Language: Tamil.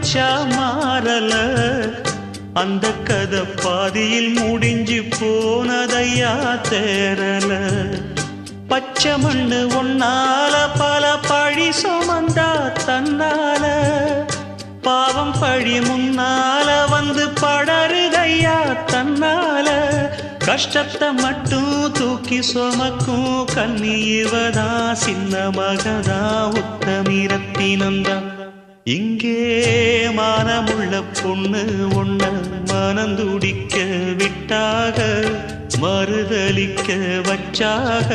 வச்சா மாறல அந்த கதை பாதியில் முடிஞ்சு போனதையா தேரல பச்சை மண்ணு ஒன்னால பல பழி சுமந்தா தன்னால பாவம் பழி முன்னால வந்து படருதையா தன்னால கஷ்டத்தை மட்டும் தூக்கி சுமக்கும் கண்ணி இவதா சின்ன மகதா உத்தமிரத்தினந்தா இங்கே மானமுள்ள பொண்ணு ஒண்ண மனந்துடிக்க விட்டாக மறுதலிக்க வச்சாக